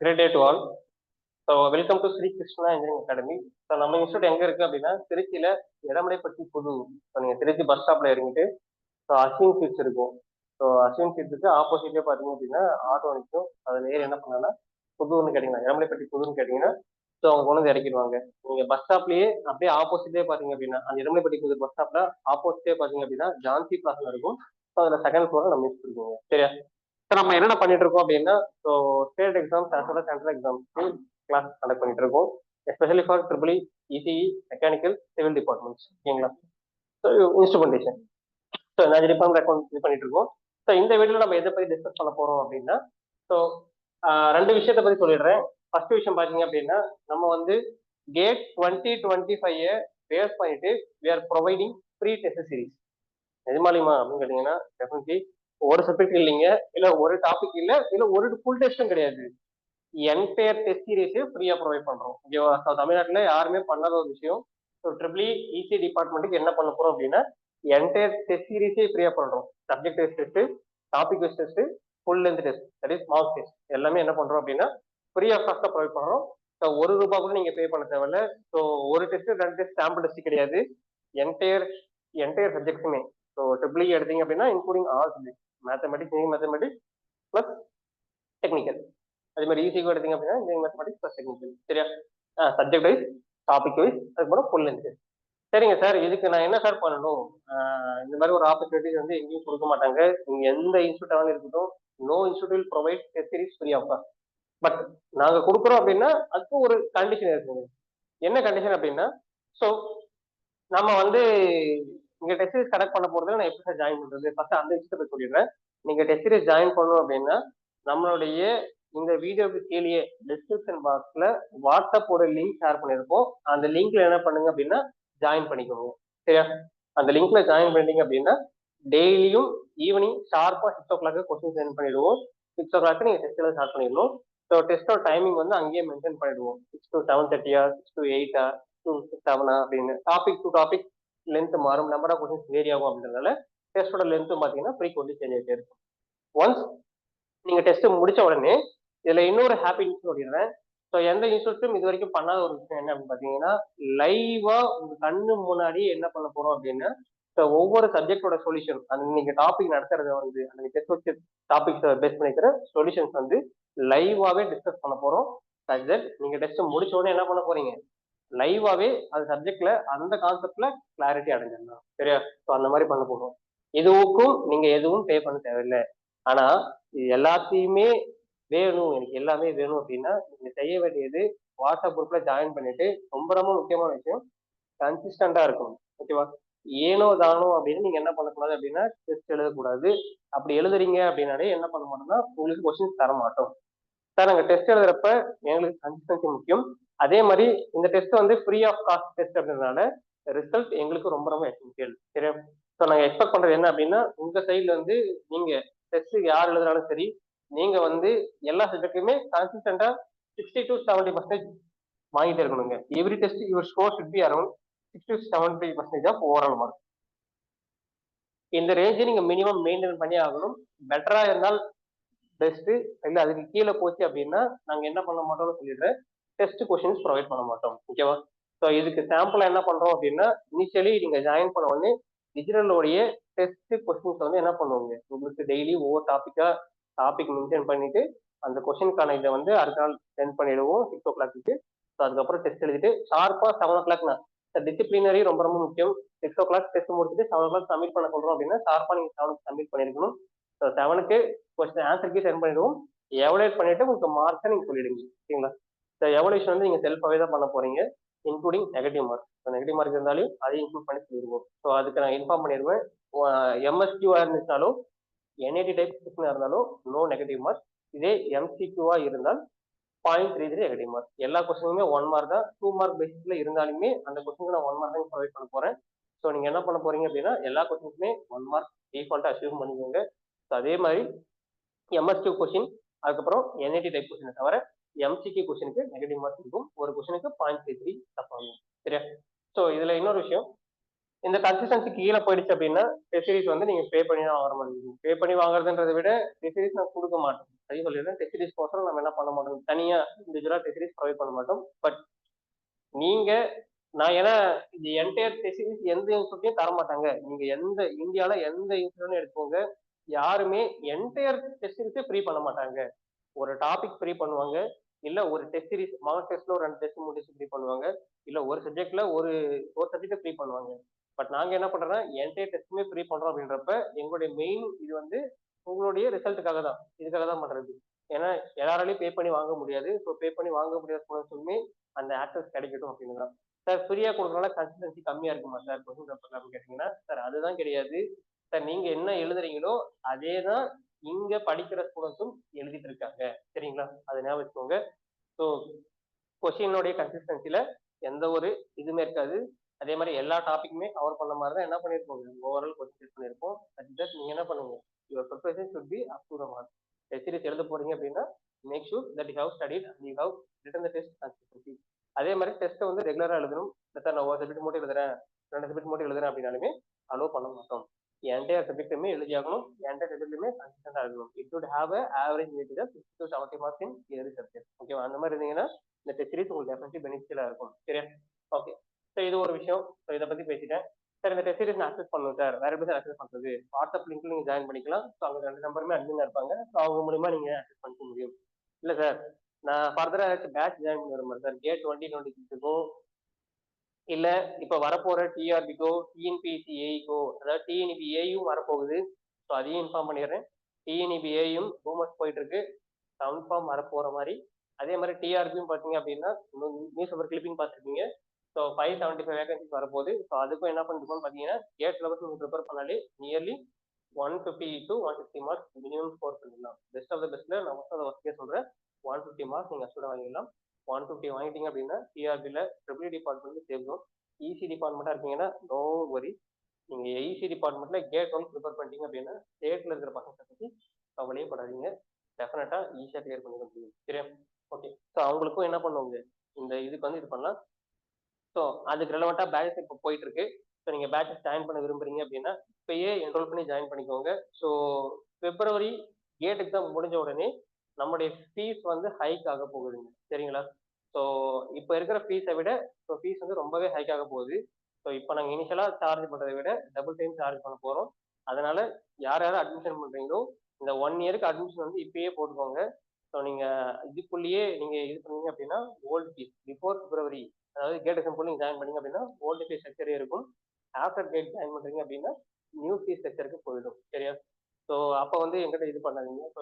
Great day to all. So welcome to Sri Krishna Engineering Academy. So நம்ம institute எங்க இருக்கு அப்படின்னா திருச்சியில இடமலைப்பட்டி புது. ஸோ நீங்க திருச்சி பஸ் ஸ்டாப்ல இறங்கிட்டு ஸோ அஸ்வின் சீட்ஸ் இருக்கும். ஸோ அஸ்வின் சீட்ஸுக்கு ஆப்போசிட்லேயே பார்த்தீங்க அப்படின்னா ஆட்டோ நிற்கும். அதில் நேரம் என்ன பண்ணலாம்னா புதுன்னு கேட்டீங்கன்னா இடமலைப்பட்டி புதுன்னு கேட்டீங்கன்னா ஸோ அவங்க கொண்டு வந்து இறக்கிடுவாங்க. நீங்க பஸ் ஸ்டாப்லயே அப்படியே ஆப்போசிட்லேயே பார்த்தீங்க அப்படின்னா அந்த இடமலைப்பட்டி புது பஸ் ஸ்டாப்ல ஆப்போசிட்லேயே பார்த்தீங்க அப்படின்னா ஜான்சி பிளாஸ்ல இருக்கும். ஸோ அதில் செகண்ட் ஃப்ளோர் நம்ம மிஸ் இருக்கோங்க. சரியா? ஸோ நம்ம என்னென்ன பண்ணிட்டு இருக்கோம் அப்படின்னா so state exams as well as central எக்ஸாம்ஸ்க்கு கிளாஸ் கண்டக்ட் பண்ணிட்டு இருக்கோம். Especially for triple ECE mechanical civil departments. ஓகேங்களா? So instrumentation. ஸோ இந்த டிபார்ட்மெண்ட் அக்கௌண்ட் இது பண்ணிட்டு இருக்கோம். ஸோ இந்த வீடியோவில் நம்ம எதை பற்றி டிஸ்கஸ் பண்ண போறோம் அப்படின்னா ஸோ ரெண்டு விஷயத்தை பற்றி சொல்லிடுறேன். ஃபர்ஸ்ட் விஷயம் பார்த்தீங்க அப்படின்னா நம்ம வந்து கேட் 2025 பேஸ் பண்ணிட்டு we are providing free test series. நிஜமாலிமா அப்படின்னு கேட்டீங்கன்னா டெஃபினெட்லி ஒரு சப்ஜெக்ட் இல்லைங்க, இல்ல ஒரு டாபிக் இல்ல, இல்ல ஒரு ஃபுல் டெஸ்டும் கிடையாது. என்டையர் டெஸ்ட் சீரீஸே ஃப்ரீயா ப்ரொவைட் பண்றோம். ஓகேவா? ஸோ தமிழ்நாட்டில் யாருமே பண்ணாத ஒரு விஷயம். ஸோ ட்ரிபிள் இசி டிபார்ட்மெண்ட்டுக்கு என்ன பண்ண போறோம் அப்படின்னா என்டையர் டெஸ்ட் சீரீஸே ஃப்ரீயா பண்றோம். Subject wise test, topic wise test, full length test, that is mark test எல்லாமே என்ன பண்றோம் அப்படின்னா ஃப்ரீ ஆஃப் காஸ்டா ப்ரொவைட் பண்றோம். ஸோ ₹1 கூட நீங்க பே பண்ண தேவையில்ல. ஸோ ஒரு டெஸ்ட் ரெண்டு டெஸ்ட் சாம்பிள் டெஸ்ட் கிடையாது. என்டையர் என்டையர் சப்ஜெக்ட்ஸுமே. ஸோ ட்ரிபிள் எடுத்தீங்க அப்படின்னா including all subject, mathematics plus technical. அதே மாதிரி ஈஸிக்கு எடுத்தீங்க அப்படின்னா மேத்தமெட்டிக்ஸ் பிளஸ் டெக்னிக்கல். சரியா? சப்ஜெக்ட் வைஸ், டாபிக் வைஸ், அதுக்கப்புறம் ஃபுல் லென்த். சரிங்க சார், இதுக்கு நான் என்ன சார் பண்ணணும்? இந்த மாதிரி ஒரு ஆப்பர்ச்சுனிட்டிஸ் வந்து எங்கேயும் கொடுக்க மாட்டாங்க. நீங்க எந்த இன்ஸ்டியூட்டாலும் இருக்கட்டும், no institute will provide test series free of cost. But நாங்க கொடுக்குறோம் அப்படின்னா அதுக்கு ஒரு கண்டிஷன் இருக்குங்க. என்ன கண்டிஷன் அப்படின்னா ஸோ நம்ம வந்து நீங்க டெஸ்ட் சீரிஸ் கனெக்ட் பண்ண போறது நான் எப்படி சார் ஜாயின் பண்றது? ஃபர்ஸ்ட் அந்த விஷயத்தை சொல்லிடுறேன். நீங்க டெஸ்ட் சீரிஸ் ஜாயின் பண்ணணும் அப்படின்னா நம்மளுடைய இந்த வீடியோக்கு கீழே டிஸ்கிரிப்ஷன் பாக்ஸ்ல வாட்ஸ்அப்போட லிங்க் ஷேர் பண்ணியிருப்போம். அந்த லிங்க்ல என்ன பண்ணுங்க அப்படின்னா ஜாயின் பண்ணிக்கோங்க. சரியா? அந்த லிங்க்ல ஜாயின் பண்ணிட்டீங்க அப்படின்னா டெய்லியும் ஈவினிங் ஷார்ப்பா 6 o'clock கொஸ்டின் சென்ட் பண்ணிடுவோம். 6 o'clock நீங்க டெஸ்ட் எல்லாம் ஸ்டார்ட் பண்ணிடணும். ஸோ டெஸ்டோட டைமிங் வந்து அங்கேயே மென்ஷன் பண்ணிடுவோம். 6 to 7:30, 6 to 8, 2 to 7 அப்படின்னு டாபிக் டு டாபிக் லென்த் மாறும், நம்பர் ஆஃப் கொஸ்டின்ஸ் வேரி ஆகும். அப்படின்றதுனால டெஸ்டோட லென்த் பார்த்தீங்கன்னா ஃப்ரீக்வென்ட்லி சேஞ்ச் ஆகிட்டே இருக்கும். ஒன்ஸ் நீங்க டெஸ்ட் முடிச்ச உடனே இதுல இன்னொரு ஹாப்பி நியூஸ் சொல்லிடுறேன். ஸோ எந்த இன்ஸ்டியூட்டும் இது வரைக்கும் பண்ணாத ஒரு விஷயம் என்ன அப்படின்னு பாத்தீங்கன்னா லைவா உங்க கண்ணு முன்னாடி என்ன பண்ண போறோம் அப்படின்னா ஸோ ஒவ்வொரு சப்ஜெக்டோட சொல்யூஷன் அந்த நீங்க டாபிக் நடத்துறத வந்து அந்த டெஸ்ட் வச்சு டாபிக்ஸ் பேஸ் பண்ணிக்கிற சொல்யூஷன்ஸ் வந்து லைவாவே டிஸ்கஸ் பண்ண போறோம். சப்ஜெக்ட் நீங்க டெஸ்ட் முடிச்ச உடனே என்ன பண்ண போறீங்க? லைவாவே அந்த சப்ஜெக்ட்ல அந்த கான்செப்ட்ல கிளாரிட்டி அடைஞ்சிடலாம். சரியா? ஸோ அந்த மாதிரி பண்ண போறோம். இதுவுக்கும் நீங்க எதுவும் பே பண்ண தேவையில்லை. ஆனா இது எல்லாத்தையுமே வேணும், எனக்கு எல்லாமே வேணும் அப்படின்னா நீங்க செய்ய வேண்டியது வாட்ஸ்அப் குரூப்ல ஜாயின் பண்ணிட்டு ரொம்ப ரொம்ப முக்கியமான விஷயம் கன்சிஸ்டண்டா இருக்கணும். ஓகேவா? ஏனோ தானோ அப்படின்னு நீங்க என்ன பண்ணக்கூடாது அப்படின்னா டெஸ்ட் எழுதக்கூடாது. அப்படி எழுதுறீங்க அப்படின்னாலே என்ன பண்ண மாட்டோம்னா உங்களுக்கு கொஸ்டின் தர மாட்டோம். சார் நாங்கள் டெஸ்ட் எழுதுறப்ப எங்களுக்கு கன்சிஸ்டன்சி முக்கியம். அதே மாதிரி இந்த டெஸ்ட் வந்து ஃப்ரீ ஆஃப் காஸ்ட் டெஸ்ட் அப்படின்றதுனால ரிசல்ட் எங்களுக்கு ரொம்ப ரொம்ப எசென்சியல். சரியா? ஸோ நாங்கள் எக்ஸ்பெக்ட் பண்றது என்ன அப்படின்னா உங்க சைட்ல வந்து நீங்க டெஸ்ட் யார் எழுதுனாலும் சரி நீங்க வந்து எல்லா சப்ஜெக்ட்லயுமே கன்சிஸ்டண்டா 60 to 70% வாங்கிட்டே இருக்கணுங்க. Every test your score should be around 60 to 70% of overall mark. இந்த ரேஞ்சை நீங்க மினிமம் மெயின்டைன் பண்ணி ஆகணும். பெட்டரா இருந்தால் பெஸ்ட், இல்ல அதுக்கு கீழே போச்சு அப்படின்னா நாங்க என்ன பண்ண மாட்டோம்னு சொல்லிடுறேன், டெஸ்ட் கொஸ்டின்ஸ் ப்ரொவைட் பண்ண மாட்டோம். ஓகேவா? ஸோ இதுக்கு சாம்பிளா என்ன பண்றோம் அப்படின்னா இனிஷியலி நீங்க ஜாயின் பண்ண உடனே டிஜிட்டலோடைய டெஸ்ட் கொஸ்டின்ஸ் வந்து என்ன பண்ணுவாங்க உங்களுக்கு டெய்லி ஒவ்வொரு டாபிக் மென்ஷன் பண்ணிட்டு அந்த கொஸ்டினுக்கான இதை வந்து அடுத்த நாள் சென்ட் பண்ணிடுவோம் 6 o'clock. ஸோ அதுக்கப்புறம் டெஸ்ட் எழுதிட்டு ஷார்ப்பா 7 o'clock டிசிப்ளினரி ரொம்ப ரொம்ப முக்கியம். 6 o'clock டெஸ்ட் முடிச்சுட்டு 7 o'clock சப்மிட் பண்ண சொல்றோம் அப்படின்னா ஷார்ப்பா நீங்க 7 சப்மிட் பண்ணிருக்கணும். ஸோ 7க்கு கொஸ்டின் ஆன்சருக்கு சென்ட் பண்ணிடுவோம். எவலேட் பண்ணிட்டு உங்களுக்கு மார்க்கை நீங்க சொல்லிடுங்க. ஓகேங்களா? ஸோ எவலேஷன் வந்து நீங்க செல்ஃபாவே தான் பண்ண போறீங்க, including negative mark. Negative mark இருந்தாலும் அதையும் இன்க்ளூட் பண்ணி சொல்லிடுவோம். ஸோ அதுக்கு நான் இன்ஃபார்ம் பண்ணிடுவேன். எம்எஸ்கியூவா இருந்துச்சாலும் என்ஐடி டைப் கொஸ்டினா இருந்தாலும் நோ நெகட்டிவ் மார்க். இதே எம்சிக்யூவா இருந்தால் 0.33 நெகட்டிவ் மார்க். எல்லா கொஸ்டினுமே 1 மார்க் தான். 2 மார்க் பேசிஸ்ல இருந்தாலுமே அந்த கொஸ்டினுக்கு நான் 1 மார்க் தான் ப்ரொவைட் பண்ண போறேன். ஸோ நீங்க என்ன பண்ண போறீங்க அப்படின்னா எல்லா கொஸ்டினுக்குமே 1 மார்க் டிஃபால்ட்டா அச்சீவ் பண்ணிக்கோங்க. ஸோ அதே மாதிரி எம்எஸ்கியூ கொஸ்டின் அதுக்கப்புறம் என்ஐடி டைப் கொஸ்டினை தவிர எம்சிக்யூ கொஸ்டினுக்கு நெகட்டிவ் மார்க் இருக்கும். ஒரு கொஸ்டினுக்கு 0.33 தப்பாகும். சரியா? ஸோ இதுல இன்னொரு விஷயம், இந்த கன்சிஸ்டன்சி கீழே போயிடுச்சு அப்படின்னா டெஸ்ட் சீரிஸ் வந்து நீங்க பே பண்ணி தான் வாங்குற மாதிரி இருக்கும். பே பண்ணி வாங்குறதுன்றதை விட டெஸ்ட் சீரிஸ் நான் கொடுக்க மாட்டோம். சரி சொல்லிடுறேன், டெஸ்ட் சீரிஸ் போஸ்டர் நம்ம என்ன பண்ண மாட்டோம், தனியா இண்டிவிஜுவலா டெஸ்ட் சீரிஸ் ப்ரொவைட் பண்ண மாட்டோம். பட் நீங்க நான் ஏன்னா இந்த என்டையர் டெஸ்ட் சீரிஸ் எந்த இன்ஸ்டியூட்லயும் தர மாட்டாங்க. நீங்க எந்த இந்தியால எந்த இன்ஸ்டியூட்னு எடுத்துக்கோங்க, யாருமே என்டையர் டெஸ்ட் சீரிஸே ஃப்ரீ பண்ண மாட்டாங்க. ஒரு டாபிக் ஃப்ரீ பண்ணுவாங்க, இல்ல ஒரு டெஸ்ட் சீரிஸ் மார்க் டெஸ்ட்ல ஒரு 2 டெஸ்ட் 3 டெஸ்ட் ஃப்ரீ பண்ணுவாங்க, இல்ல ஒரு சப்ஜெக்ட்ல ஒரு சப்ஜெக்ட் ஃப்ரீ பண்ணுவாங்க. பட் நாங்க என்ன பண்றோம்னா என்டையர் டெஸ்ட்டுமே ஃப்ரீ பண்றோம் அப்படின்றப்ப எங்களுடைய மெயின் இது வந்து உங்களுடைய ரிசல்ட்டுக்காக தான், இதுக்காக தான் பண்றது. ஏன்னா எல்லாராலையும் பே பண்ணி வாங்க முடியாது. ஸோ பே பண்ணி வாங்க முடியாத ஸ்டூடெண்ட்ஸுமே அந்த ஆக்சஸ் கிடைக்கட்டும் அப்படின்னு தான். சார் ஃப்ரீயா கொடுக்கறனால கன்சிஸ்டன்சி கம்மியா இருக்குமா சார் கொஸ்டின் பேப்பர்ல அப்படின்னு கேட்டீங்கன்னா, சார் அதுதான் கிடையாது. சார் நீங்க என்ன எழுதுறீங்களோ அதே தான் இங்க படிக்கிற ஸ்டூடெண்ட்ஸும் எழுதிட்டு இருக்காங்க. சரிங்களா? அதை ஞாபகம் வச்சுக்கோங்க. ஸோ கொஸ்டினுடைய கன்சிஸ்டன்சில எந்த ஒரு இதுவுமே இருக்காது. அதே மாதிரி எல்லா டாபிக்குமே கவர் பண்ண மாதிரி தான் என்ன பண்ணியிருப்போம், ஓவரால் கொஸ்டின் செட் பண்ணியிருப்போம். ஜஸ்ட் நீங்க என்ன பண்ணுங்க, your preparation should be up to the mark. Test series எழுத போறீங்க அப்படின்னா make sure that you have studied and you have written the test consistency. அதே மாதிரி டெஸ்ட்டை வந்து ரெகுலரா எழுதணும். சார் நான் ஒரு சப்ஜெக்ட் மட்டும் எழுதுறேன், 2 சப்ஜெக்ட் மட்டும் எழுதுறேன் அப்படின்னாலுமே அலோவ் பண்ண மாட்டோம். என்டையர் சப்ஜெக்ட்டுமே எழுதி ஆகணும், என்டையர் சப்ஜெக்ட்டுமே கன்சிஸ்டன்டா எழுதணும். It would have a average weightage of 60 to 70 marks in every subject. ஓகேவா? அந்த மாதிரி இருந்தீங்கன்னா இந்த டெஸ்ட் சீரிஸ் உங்களுக்கு டெஃபினெட்லி பெனிஃபிஷியலா இருக்கும். சரியா? ஓகே. ஸோ இது ஒரு விஷயம். ஸோ இதை பத்தி பேசிட்டேன். சார் இந்த டெஸ்ட் சீரிஸ் நான் அக்சஸ் பண்ணணும் சார், வேற எப்படி சார் அக்சஸ் பண்றது? வாட்ஸ்அப் லிங்க்ல நீங்க ஜாயின் பண்ணிக்கலாம். ஸோ அவங்க 2 நம்பருமே அட்மினா இருப்பாங்க. ஸோ அவங்க மூலியமா நீங்க அக்சஸ் பண்ணிக்க முடியும். இல்ல சார் நான் ஃபர்தரா ஏதாச்சும் பேட்ச் ஜாயின் பண்ண விரும்புறேன் சார், கேட் 2026க்கும் இல்ல இப்ப வரப்போற டிஆர்பிக்கோ டிஎன்பிசி ஏஇக்கோ, அதாவது டிஎன்இபி ஏயும் வரப்போகுது. ஸோ அதையும் இன்ஃபார்ம் பண்ணிடுறேன். டிஎன்இபி ஏயும் ரூமர்ஸ் போயிட்டு இருக்கு, கன்ஃபார்ம் வரப்போற மாதிரி. அதே மாதிரி டிஆர்பியும் பார்த்தீங்க அப்படின்னா நியூஸ் பேப்பர் கிளிப்பிங் பார்த்துருக்கீங்க. ஸோ 575 வேகன்சிஸ் வரப்போகுது. ஸோ அதுக்கும் என்ன பண்ணிருக்கோம்னு பார்த்தீங்கன்னா கேட் சிலபஸ் நீங்கள் ப்ரிப்பேர் பண்ணாலே nearly 150 to 160 marks minimum score பண்ணிடலாம். பெஸ்ட் ஆஃப் த பெஸ்ட்ல நான் மொத்தம் அதை ஒர்க்கே சொல்றேன். 150 மார்க்ஸ் நீங்க அஷ்யூர்டா வாங்கிடலாம். 150 வாங்கிட்டீங்க அப்படின்னா டிஆர்பியில் ட்ரிபிள் டிபார்ட்மெண்ட் சேர்ந்தோம். இசி டிபார்ட்மெண்ட்டாக இருக்கீங்கன்னா நோ வரி. நீங்க இசி டிபார்ட்மெண்ட்ல கேட் 1 ப்ரிப்பேர் பண்ணிட்டீங்க அப்படின்னா ஸ்டேட்ல இருக்கிற பசங்களை பற்றி கவலையே படாதீங்க, டெஃபினட்டா ஈஸியாக கிளியர் பண்ணிக்க முடியும். சரியா? ஓகே. ஸோ அவங்களுக்கும் என்ன பண்ணுவாங்க, இந்த இதுக்கு வந்து இது பண்ணலாம். ஸோ அதுக்கு ரெலவெண்டா பேட்சஸ் இப்போ போயிட்டு இருக்கு. ஸோ நீங்க பேட்சஸ் ஜாயின் பண்ண விரும்புறீங்க அப்படின்னா இப்பயே என்ரோல் பண்ணி ஜாயின் பண்ணிக்கோங்க. ஸோ பிப்ரவரி கேட் எக்ஸாம் முடிஞ்ச உடனே நம்முடைய ஃபீஸ் வந்து ஹைக் ஆக போகுதுங்க. சரிங்களா? ஸோ இப்போ இருக்கிற ஃபீஸை விட ஸோ ஃபீஸ் வந்து ரொம்பவே ஹைக் ஆக போகுது. ஸோ இப்போ நாங்கள் இனிஷியலாக சார்ஜ் பண்ணுறதை விட டபுள் டைம் சார்ஜ் பண்ண போகிறோம். அதனால யார் யாரும் அட்மிஷன் பண்ணுறீங்களோ இந்த 1 இயருக்கு அட்மிஷன் வந்து இப்பயே போட்டுக்கோங்க. ஸோ நீங்கள் இதுக்குள்ளேயே நீங்கள் இது பண்ணீங்க அப்படின்னா ஓல்டு ஃபீஸ் பிஃபோர் பிப்ரவரி, அதாவது கேட் எக்ஸாம் போல நீங்கள் ஜாயின் பண்ணீங்க அப்படின்னா ஓல்டு ஃபீஸ் ஸ்ட்ரக்சரே இருக்கும். ஆஃப்டர் கேட் ஜாயின் பண்ணுறீங்க அப்படின்னா நியூ ஃபீஸ் ஸ்ட்ரக்சருக்கு போயிடும். சரியா? ஸோ அப்போ வந்து எங்கிட்ட இது பண்ணாதீங்க. ஸோ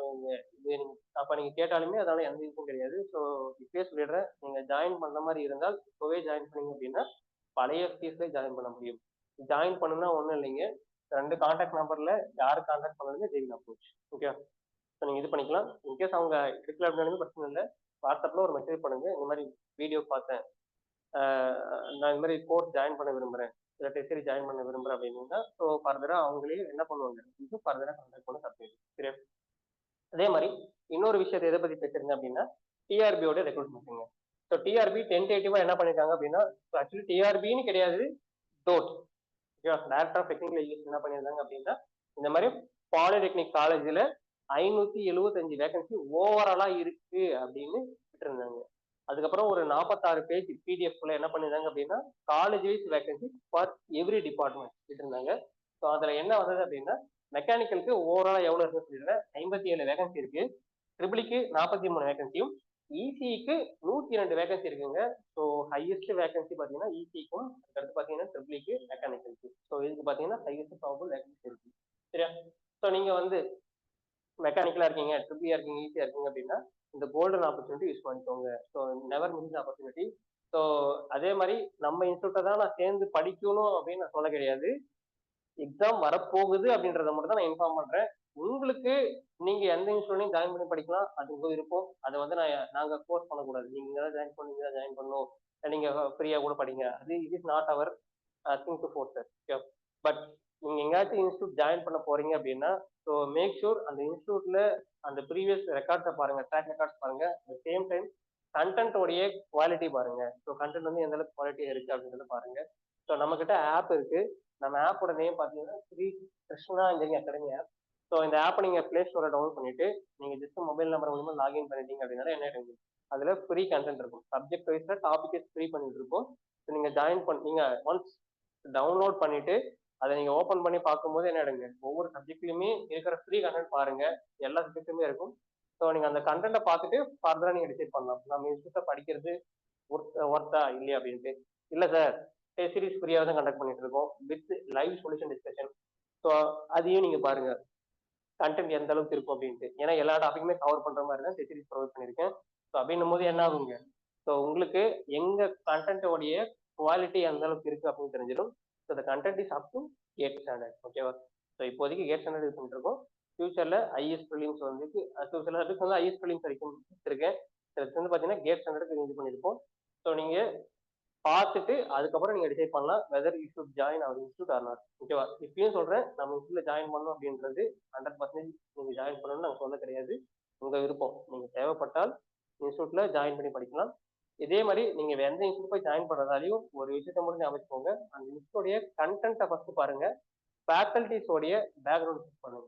இது அப்போ நீங்கள் கேட்டாலுமே அதனால எந்த இதுவும் கிடையாது. ஸோ இப்பயே சொல்லிடுறேன், நீங்கள் ஜாயின் பண்ணுற மாதிரி இருந்தால் இப்போவே ஜாயின் பண்ணீங்க அப்படின்னா பழைய ஃபீஸ்லேயே ஜாயின் பண்ண முடியும். ஜாயின் பண்ணுன்னா ஒன்றும் இல்லைங்க, 2 கான்டாக்ட் நம்பர்ல யார் கான்டாக்ட் பண்ணுறது டெய்லி அப்ரோச். ஓகே. ஸோ நீங்கள் இது பண்ணிக்கலாம். இன்கேஸ் அவங்க எடுக்கல அப்படின்னாலுமே பிரச்சனை இல்லை, வாட்ஸ்அப்பில் ஒரு மெசேஜ் பண்ணுங்க, இந்த மாதிரி வீடியோ பார்த்தேன், நான் இந்த மாதிரி கோர்ஸ் ஜாயின் பண்ண விரும்புகிறேன், இல்லை டெஸ்ட் ஜாயின் பண்ண விரும்புகிறேன் அப்படின்னா ஸோ ஃபர்தராக அவங்களே என்ன பண்ணுவாங்க, இது ஃபர்தராக கான்டாக்ட் பண்ண தப்பு. சரியா? அதே மாதிரி இன்னொரு விஷயத்தை எதை பற்றி பேசுறீங்க அப்படின்னா டிஆர்பியோட ரெக்ரூட்மெண்ட்டுங்க. ஸோ டிஆர்பி டென்டேட்டிவாக என்ன பண்ணியிருக்காங்க அப்படின்னா ஆக்சுவலி டிஆர்பின்னு கிடையாது, டோட் டைரக்டர் ஆஃப் டெக்னிக்கல் எஜுகேஷன் என்ன பண்ணியிருந்தாங்க அப்படின்னா இந்த மாதிரி பாலிடெக்னிக் காலேஜில் 575 வேகன்சி ஓவராலா இருக்கு அப்படின்னு விட்டுருந்தாங்க. அதுக்கப்புறம் ஒரு 46 பேஜ் பிடிஎஃப்ல என்ன பண்ணிருந்தாங்க அப்படின்னா college wise vacancy for every department விட்டுருந்தாங்க. ஸோ அதுல என்ன வந்தது அப்படின்னா மெக்கானிக்கலுக்கு ஓவராலா எவ்வளவு இருக்குன்னு சொல்லிடுறேன், 57 வேகன்சி இருக்கு. ட்ரிபிளிக்கு 43 வேகன்சியும், இசிக்கு 102 வேகன்சி இருக்குங்க. ஸோ ஹையஸ்ட் வேகன்சி பார்த்தீங்கன்னா இசிக்கும், அடுத்து பார்த்தீங்கன்னா ட்ரிபிளிக்கு, மெக்கானிக்கலுக்கு. ஸோ இதுக்கு பார்த்தீங்கன்னா ஹையஸ்ட் ப்ராபபிள் வேகன்சி இருக்கு. சரியா? ஸோ நீங்க வந்து மெக்கானிக்கலா இருக்கீங்க, ட்ரிபிளியா இருக்கீங்க, ஈஸியா இருக்கீங்க அப்படின்னா இந்த கோல்டன் ஆப்பர்ச்சுனிட்டி யூஸ் பண்ணிக்கோங்க. So never miss opportunity. So அதே மாதிரி நம்ம இன்ஸ்டியூட்டை தான் நான் சேர்ந்து படிக்கணும் அப்படின்னு நான் சொல்ல கிடையாது, எக்ஸாம் வரப்போகுது அப்படின்றத மட்டும் தான் நான் இன்ஃபார்ம் பண்றேன். உங்களுக்கு நீங்க எந்த இன்ஸ்டியூட்லையும் ஜாயின் பண்ணி படிக்கலாம், அது உங்க விருப்பம். அதை வந்து நாங்க ஃபோர்ஸ் பண்ணக்கூடாது, நீங்க தான் ஜாயின் பண்ணீங்க தான் ஜாயின் பண்ணணும், நீங்க ஃப்ரீயா கூட படிங்க, அது it is not our thing to force. But நீங்க எங்கேயாச்சும் இன்ஸ்டியூட் ஜாயின் பண்ண போறீங்க அப்படின்னா ஸோ மேக் ஷூர் அந்த இன்ஸ்டியூட்ல அந்த ப்ரீவியஸ் ரெக்கார்ட்ஸை பாருங்க, ட்ராக் ரெக்கார்ட்ஸ் பாருங்க. அட் சேம் டைம் கண்டென்ட்டோடைய குவாலிட்டி பாருங்க. ஸோ கண்டென்ட் வந்து எந்த அளவுக்கு குவாலிட்டியா இருக்கு அப்படின்றத பாருங்க. ஸோ நம்ம கிட்ட ஆப் இருக்கு, நம்ம ஆப்போட நேம் பார்த்தீங்கன்னா Shri Krishna engineering academy app. So இந்த ஆப்பை நீங்கள் ப்ளே ஸ்டோரில் டவுன்லோட் பண்ணிட்டு நீங்கள் ஜஸ்ட் மொபைல் நம்பர் மூலமா லாகின் பண்ணிட்டீங்க அப்படின்னா என்ன ஆயிடுங்க, அதில் ஃப்ரீ கண்டென்ட் இருக்கும். சப்ஜெக்ட் வைஸில் டாபிக் ஃப்ரீ பண்ணிட்டு இருக்கோம். ஸோ நீங்கள் ஜாயின் பண்ணீங்க ஒன்ஸ் டவுன்லோட் பண்ணிட்டு அதை நீங்கள் ஓப்பன் பண்ணி பார்க்கும்போது என்ன ஆயிடுங்க, ஒவ்வொரு சப்ஜெக்ட்லையுமே இருக்கிற ஃப்ரீ கண்டென்ட் பாருங்க. எல்லா சப்ஜெக்ட்டுமே இருக்கும். ஸோ நீங்கள் அந்த கண்டென்ட்டை பார்த்துட்டு ஃபர்தராக நீங்கள் டிசைட் பண்ணலாம் நம்ம விஷயத்தை படிக்கிறது ஒர்த்தா இல்லையா அப்படின்ட்டு. இல்லை சார், சீரிஸ் ஃப்ரீயாக தான் கண்டக்ட் பண்ணிட்டு இருக்கோம் with live solution discussion. So அதையும் நீங்கள் பாருங்க கண்டென்ட் எந்த அளவுக்கு இருக்கும் அப்படின்ட்டு. ஏன்னா எல்லா டாபிக்குமே கவர் பண்ற மாதிரி தான் சீரிஸ் ப்ரொவைட் பண்ணியிருக்கேன். ஸோ அப்படின்னும் போது என்ன ஆகுங்க, ஸோ உங்களுக்கு எங்க கண்டென்ட்டோடைய குவாலிட்டி எந்த அளவுக்கு இருக்கு அப்படின்னு தெரிஞ்சிடும். So the content is up to 8th standard. ஓகேவா? ஸோ இப்போதைக்கு 8th ஸ்டாண்டர்ட் யூஸ் பண்ணிட்டு இருக்கோம். ஃபியூச்சர்ல ஐஎஸ் ப்ரிலிம்ஸ் வந்து சில சப்ஜெக்ட்ஸ் வந்து ஐஎஸ் ப்ரிலிம்ஸ் வரைக்கும் இருக்கேன். சில வந்து பார்த்தீங்கன்னா கேட் ஸ்டாண்டர்டுக்கு இது பண்ணியிருக்கோம். ஸோ நீங்க பார்த்துட்டு அதுக்கப்புறம் நீங்க டிசைட் பண்ணலாம் whether you should join our institute or not. ஓகேவா? இப்பயும் சொல்றேன், நம்ம இன்ஸ்டியூட்ல ஜாயின் பண்ணணும் அப்படின்றது 100% நீங்க ஜாயின் பண்ணணும்னு நாங்கள் சொல்ல கிடையாது. உங்க விருப்பம். நீங்க தேவைப்பட்டால் இன்ஸ்டியூட்ல ஜாயின் பண்ணி படிக்கலாம். இதே மாதிரி நீங்க எந்த இன்ஸ்டியூட் போய் ஜாயின் பண்றதாலையும் ஒரு விஷயத்த மட்டும் ஞாபகம், அந்த இன்ஸ்டியூடைய கண்டென்ட்டை ஃபர்ஸ்ட் பாருங்க. ஃபேக்கல்டிஸோடைய பேக்ரவுண்ட் செக் பண்ணுங்க.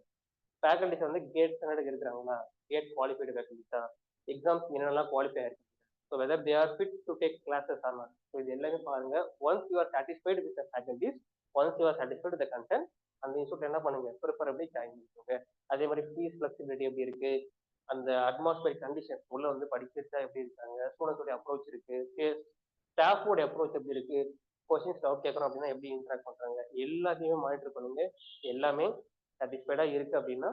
ஃபேக்கல்டிஸ் வந்து கேட் ஸ்டாண்டர்டுக்கு இருக்கிறாங்களா, கேட் குவாலிஃபைடு ஃபேக்கல்டிஸா, எக்ஸாம்ஸ் என்னென்னலாம் குவாலிஃபை ஆயிருக்கு, so whether they are fit to take classes or not. So இது எல்லாமே பாருங்க. Once you are satisfied with the faculties, once you are satisfied with the content, அந்த இன்ஸ்டியூட் என்ன பண்ணுங்க, ப்ரிஃபரபிளி ஜாயின் பண்ணிக்கோங்க. அதே மாதிரி ஃபீஸ் ஃபிளெக்சிபிலிட்டி எப்படி இருக்கு, அந்த அட்மாஸ்பியர் கண்டிஷன் உள்ள வந்து படிக்கிறதா எப்படி இருக்காங்க, ஸ்டூடெண்ட்ஸோட அப்ரோச் இருக்கு, ஸ்டாஃபோட அப்ரோச் எப்படி இருக்கு, கொஸ்டின்ஸ் டவுட் கேட்கறோம் அப்படின்னா எப்படி இன்டராக்ட் பண்றாங்க, எல்லாத்தையுமே மானிட்டர் பண்ணுங்க. எல்லாமே சாட்டிஸ்ஃபைடா இருக்கு அப்படின்னா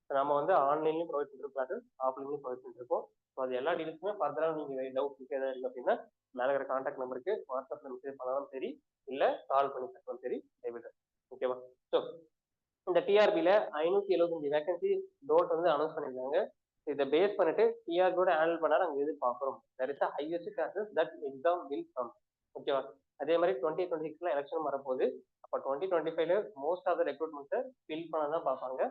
நம்ம வந்து ஆன்லைன்லயும் ப்ரொவைட் பண்ணிருக்கோம் கிளாஸஸ், ஆஃப்லைன்லயும் ப்ரொவைட் பண்ணிருக்கோம். ஸோ அது எல்லா டீடைல்ஸுமே ஃபர்தராக நீங்க டவுட் ஏதாவது இருக்கு அப்படின்னா மேலே இருக்கிற கான்டாக்ட் நம்பருக்கு வாட்ஸ்அப்ல மெசேஜ் பண்ணாலும் சரி, இல்லை கால் பண்ணி பேசலாம் சரி, டேவிட். ஓகேவா? ஸோ இந்த டிஆர்பியில 575 வேகன்சி டோட் வந்து அனௌன்ஸ் பண்ணியிருக்காங்க. இதை பேஸ் பண்ணிட்டு டிஆர்பியோட ஹேண்டில் பண்ண நாங்கள் எதிர்பார்க்குறோம். That is highest chances that exam will come. ஓகேவா? அதே மாதிரி 2026 எலெக்ஷன் வரப்போகுது. அப்போ 2025 மோஸ்ட் ஆஃப் த ரெக்ரூட்மெண்ட்டை ஃபில் பண்ண தான் பார்ப்பாங்க.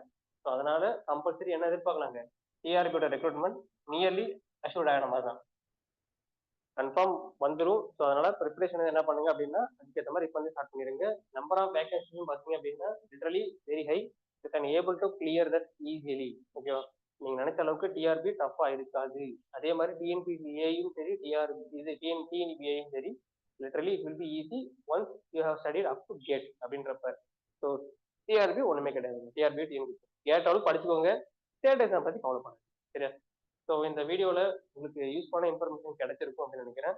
ஸோ அதனால கம்பல்சரி என்ன எதிர்பார்க்கலாங்க, டிஆர்பியோட ரெக்ரூட்மெண்ட் நியர்லி அஷ்யூர்ட் ஆகின மாதிரி தான், கன்ஃபார்ம் வந்துடும். ஸோ அதனால ப்ரிப்பரேஷன் என்ன பண்ணுங்க அப்படின்னா அதுக்கேற்ற மாதிரி இப்போ வந்து ஸ்டார்ட் பண்ணிடுங்க. நம்பர் ஆஃப் வேகன்சிஸும் பார்த்தீங்க அப்படின்னா literally very high. You can able to clear that easily. ஓகேவா? நீங்க நினைச்ச அளவுக்கு டிஆர்பி டஃபா இருக்காது. அதே மாதிரி டிஎன்பிசிஏயும் சரி, டிஎன்பிஏயும் சரி, literally it will be easy once you have studied up to GATE அப்படின்றப்ப. ஸோ டிஆர்பி ஒண்ணுமே கிடையாது. டிஆர்பி டிஎன்பி கேட்டாலும் படிச்சுக்கோங்க, ஸ்டேட் எக்ஸாம் பத்தி கவலைப்படுங்க. சரியா? ஸோ இந்த வீடியோல உங்களுக்கு யூஸ்ஃபுல்லான இன்ஃபர்மேஷன் கிடைச்சிருக்கும் அப்படின்னு நினைக்கிறேன்.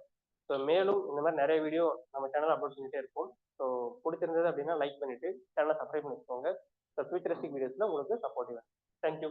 ஸோ மேலும் இந்த மாதிரி நிறைய வீடியோ நம்ம சேனல் அப்லோட் பண்ணிட்டே இருக்கும். ஸோ பிடிச்சிருந்தது அப்படின்னா லைக் பண்ணிட்டு சேனலை சப்ஸ்கிரைப் பண்ணி வச்சுக்கோங்க. ஸோ ஃபியூச்சரிஸ்டிக் வீடியோஸ்ல உங்களுக்கு சப்போர்ட்டிவ். தேங்க்யூ.